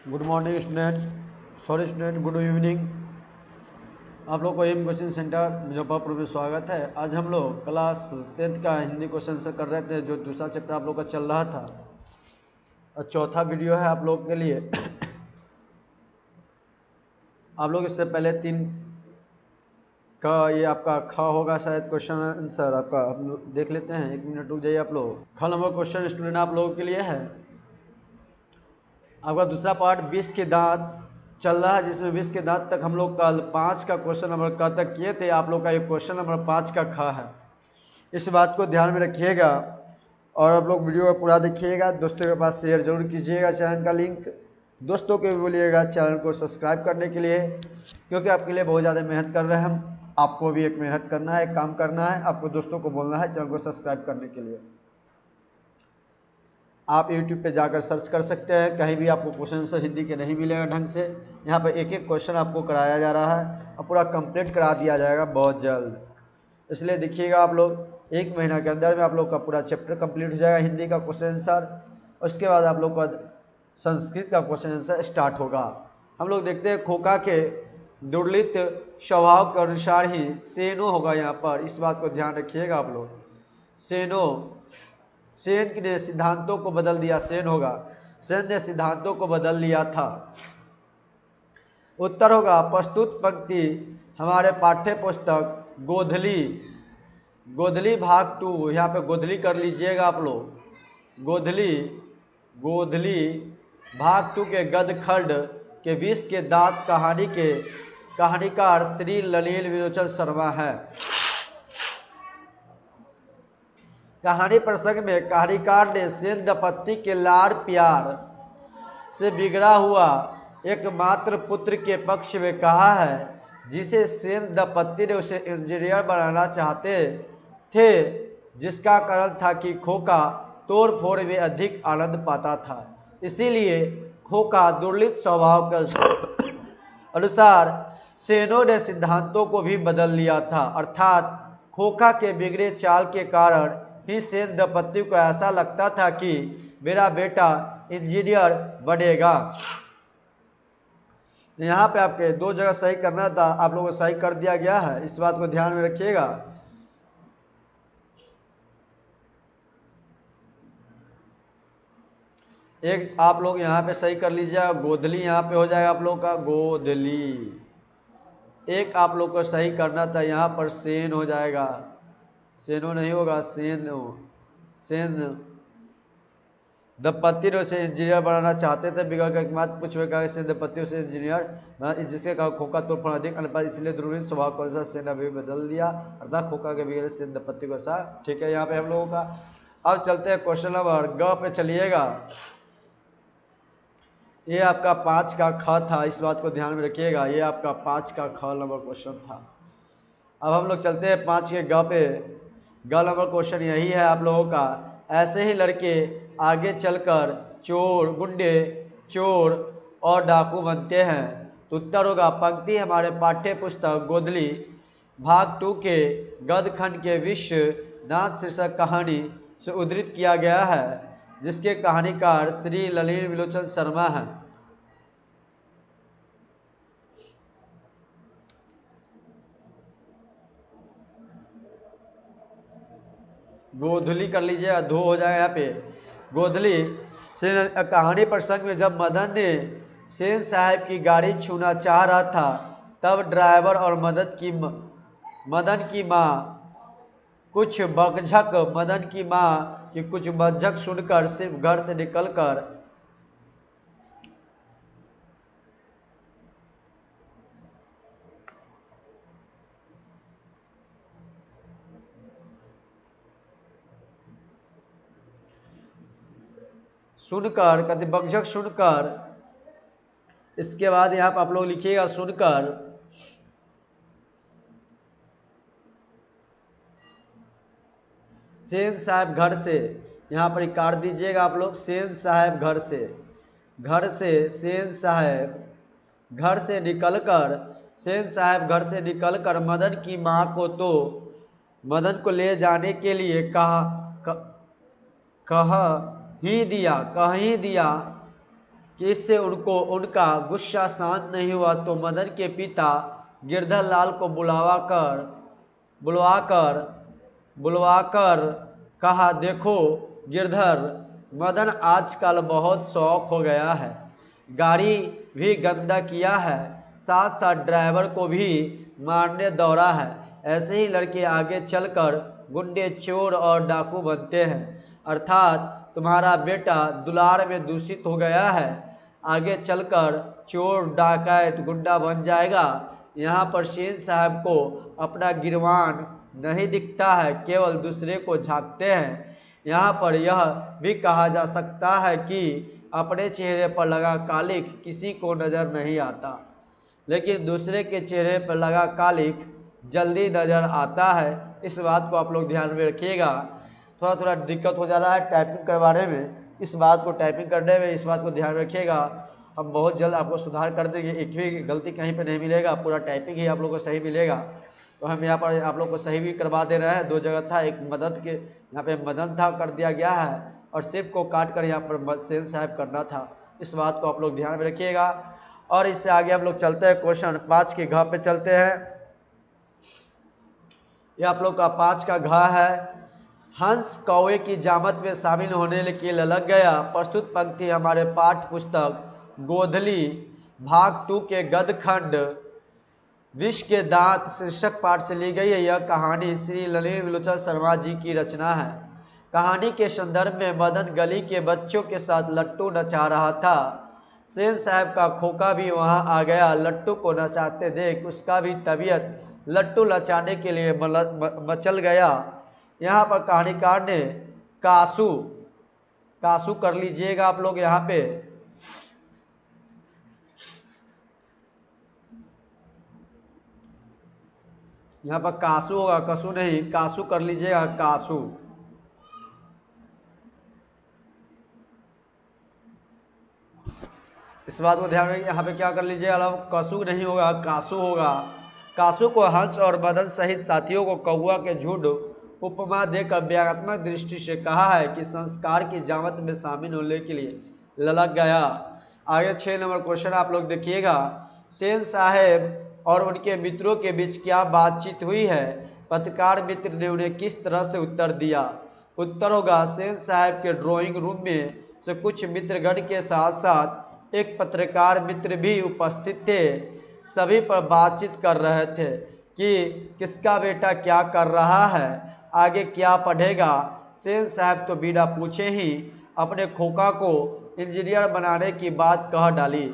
Good morning student, sorry student, good evening. आप लोग को एम कोचिंग सेंटर मुजफ्फरपुर में स्वागत है। आज हम लोग क्लास 10th का हिंदी क्वेश्चन आंसर कर रहे थे, जो दूसरा चैप्टर आप लोग का चल रहा था और चौथा वीडियो है आप लोग के लिए। आप लोग इससे पहले 3 का ये आपका ख होगा शायद क्वेश्चन आंसर आपका, हम लोग देख लेते हैं। 1 मिनट रुक जाइए आप लोग। ख नंबर क्वेश्चन स्टूडेंट आप लोगों के लिए है। आपका दूसरा पार्ट 20 के दांत चल रहा है, जिसमें 20 के दांत तक हम लोग कल 5 का क्वेश्चन नंबर क तक किए थे। आप लोग का ये क्वेश्चन नंबर 5 का ख है। इस बात को ध्यान में रखिएगा और आप लोग वीडियो को पूरा देखिएगा। दोस्तों के पास शेयर जरूर कीजिएगा। चैनल का लिंक दोस्तों को भी बोलिएगा चैनल को सब्सक्राइब करने के लिए, क्योंकि आपके लिए बहुत ज़्यादा मेहनत कर रहे हैं हम। आपको भी एक मेहनत करना है, काम करना है। आपको दोस्तों को बोलना है चैनल को सब्सक्राइब करने के लिए। आप YouTube पे जाकर सर्च कर सकते हैं, कहीं भी आपको क्वेश्चन आंसर हिंदी के नहीं मिलेगा ढंग से। यहाँ पर एक एक क्वेश्चन आपको कराया जा रहा है और पूरा कंप्लीट करा दिया जाएगा बहुत जल्द। इसलिए देखिएगा आप लोग, 1 महीना के अंदर में आप लोग का पूरा चैप्टर कंप्लीट हो जाएगा हिंदी का क्वेश्चन आंसर। उसके बाद आप लोग का संस्कृत का क्वेश्चन आंसर स्टार्ट होगा। हम लोग देखते हैं खोखा के दुर्लित स्वभाव के अनुसार ही सेनो होगा यहाँ पर। इस बात को ध्यान रखिएगा आप लोग। सेनो, सेन ने सिद्धांतों को बदल दिया। सेन होगा, सेन ने सिद्धांतों को बदल लिया था। उत्तर होगा प्रस्तुत पंक्ति हमारे पाठ्य पुस्तक गोधली, गोधली भाग 2। यहाँ पे गोधली कर लीजिएगा आप लोग। गोधली, गोधली भाग 2 के गदखंड के 20 के दांत कहानी के कहानीकार श्री ललित विलोचन शर्मा है। कहानी प्रसंग में कहानीकार ने सेन दंपत्ति के लाड़ प्यार से बिगड़ा हुआ एकमात्र पुत्र के पक्ष में कहा है, जिसे सेन दंपत्ति ने उसे इंजीनियर बनाना चाहते थे, जिसका कारण था कि खोका तोड़ फोड़ में अधिक आनंद पाता था। इसीलिए खोका दुर्लित स्वभाव के अनुसार सेनों ने सिद्धांतों को भी बदल लिया था। अर्थात खोखा के बिगड़े चाल के कारण ही सेन दंपत्ति को ऐसा लगता था कि मेरा बेटा इंजीनियर बनेगा। यहाँ पे आपके 2 जगह सही करना था, आप लोगों को सही कर दिया गया है। इस बात को ध्यान में रखिएगा। एक आप लोग यहाँ पे सही कर लीजिएगा, गोधली यहाँ पे हो जाएगा आप लोग का गोधली। एक आप लोग को सही करना था, यहाँ पर सेन हो जाएगा। सेनो नहीं होगा, सेन। सेन दंपत्ति ने उसे इंजीनियर बनाना चाहते थे, बिगड़ कर एकमात्र कुछ कहा सेन दंपत्ति उसे इंजीनियर, जिसके कहा खोखा तोड़ फोड़ अधिक अनुपात, इसलिए दुर्लित स्वभाव को अनुसार सेन अभी बदल दिया। अर्थात खोखा के बिगड़े सेन दंपत्ति को ऐसा। ठीक है, यहाँ पे हम लोगों का। अब चलते हैं क्वेश्चन नंबर ग पे चलिएगा। ये आपका 5 का ख था, इस बात को ध्यान में रखिएगा। ये आपका 5 का ख नंबर क्वेश्चन था। अब हम लोग चलते हैं 5 के ग पे। ग नंबर क्वेश्चन यही है आप लोगों का। ऐसे ही लड़के आगे चलकर चोर, गुंडे, चोर और डाकू बनते हैं। तो उत्तर होगा पंक्ति हमारे पाठ्य पुस्तक गोधली भाग 2 के गदखंड के विश्व दांत शीर्षक कहानी से उद्धृत किया गया है, जिसके कहानीकार श्री ललित विलोचन शर्मा हैं। गोधली कर लीजिए, धो हो जाएगा यहाँ पे। गोधली से कहानी प्रसंग में जब मदन ने सेन साहब की गाड़ी छूना चाह रहा था, तब ड्राइवर और मदन की माँ कुछ बकझक सुनकर सिर्फ घर से निकलकर कहते बकझक सुनकर, इसके बाद यहाँ पर आप लोग लिखिएगा सुनकर सेन साहब घर से, यहाँ पर काट दीजिएगा आप लोग। सेन साहब घर से सेन साहब घर से निकलकर मदन की माँ को तो मदन को ले जाने के लिए कह ही दिया कि इससे उनका गुस्सा शांत नहीं हुआ तो मदन के पिता गिरधर लाल को बुलवाकर कहा, देखो गिरधर, मदन आजकल बहुत शौक हो गया है, गाड़ी भी गंदा किया है, साथ साथ ड्राइवर को भी मारने दौड़ा है। ऐसे ही लड़के आगे चलकर गुंडे, चोर और डाकू बनते हैं। अर्थात तुम्हारा बेटा दुलार में दूषित हो गया है, आगे चलकर चोर, डाकैत, गुंडा बन जाएगा। यहाँ पर सेन साहब को अपना गिरवान नहीं दिखता है, केवल दूसरे को झांकते हैं। यहाँ पर यह भी कहा जा सकता है कि अपने चेहरे पर लगा कालिख किसी को नजर नहीं आता, लेकिन दूसरे के चेहरे पर लगा कालिख जल्दी नजर आता है। इस बात को आप लोग ध्यान में रखिएगा। थोड़ा दिक्कत हो जा रहा है टाइपिंग करवाने में, इस बात को टाइपिंग करने में इस बात को ध्यान रखिएगा। हम बहुत जल्द आपको सुधार कर देंगे, एक भी गलती कहीं पे नहीं मिलेगा, पूरा टाइपिंग ही आप लोग को सही मिलेगा। तो हम यहाँ पर आप लोग को सही भी करवा दे रहे हैं। 2 जगह था, एक मदद के यहाँ पे मदन था कर दिया गया है, और सिर्फ को काट कर यहाँ पर सेन साहब करना था। इस बात को आप लोग ध्यान में रखिएगा। और इससे आगे हम लोग चलते हैं, क्वेश्चन 5 के घ पे चलते हैं। ये आप लोग का 5 का घ है। हंस कौवे की जामत में शामिल होने के लिए लग गया। प्रस्तुत पंक्ति हमारे पाठ्य पुस्तक गोधली भाग 2 के गद्य खंड विष के दांत शीर्षक पाठ से ली गई है। यह कहानी श्री ललित विलोचन शर्मा जी की रचना है। कहानी के संदर्भ में मदन गली के बच्चों के साथ लट्टू नचा रहा था। सेन साहब का खोका भी वहां आ गया। लट्टू को नचाते देख उसका भी तबीयत लट्टू नचाने के लिए मचल गया। यहाँ पर कहानीकार ने कासू कर लीजिएगा आप लोग। यहाँ पे कासू होगा, कसू नहीं, कासू कर लीजिएगा, कासू। इस बात को ध्यान रखिए, यहाँ पे क्या कर लीजिएगा, कसू नहीं होगा, कासू होगा। कासू को हंस और मदन सहित साथियों को कौआ के झुंड उपमा देकर व्याख्यात्मक दृष्टि से कहा है कि संस्कार की जामत में शामिल होने के लिए ललक गया। आगे 6 नंबर क्वेश्चन आप लोग देखिएगा। सेन साहब और उनके मित्रों के बीच क्या बातचीत हुई है? पत्रकार मित्र ने उन्हें किस तरह से उत्तर दिया? उत्तर होगा, सेन साहब के ड्राइंग रूम में से कुछ मित्रगण के साथ साथ एक पत्रकार मित्र भी उपस्थित थे। सभी पर बातचीत कर रहे थे कि किसका बेटा क्या कर रहा है, आगे क्या पढ़ेगा। सेन साहब तो बिना पूछे ही अपने खोका को इंजीनियर बनाने की बात कह डाली।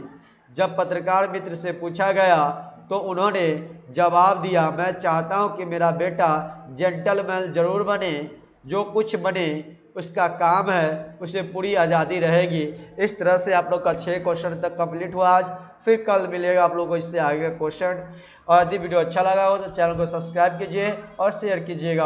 जब पत्रकार मित्र से पूछा गया तो उन्होंने जवाब दिया, मैं चाहता हूं कि मेरा बेटा जेंटलमैन जरूर बने, जो कुछ बने उसका काम है, उसे पूरी आज़ादी रहेगी। इस तरह से आप लोग का 6 क्वेश्चन तक कंप्लीट हुआ आज। फिर कल मिलेगा आप लोग को इससे आगे क्वेश्चन। और यदि वीडियो अच्छा लगा हो तो चैनल को सब्सक्राइब कीजिए और शेयर कीजिएगा।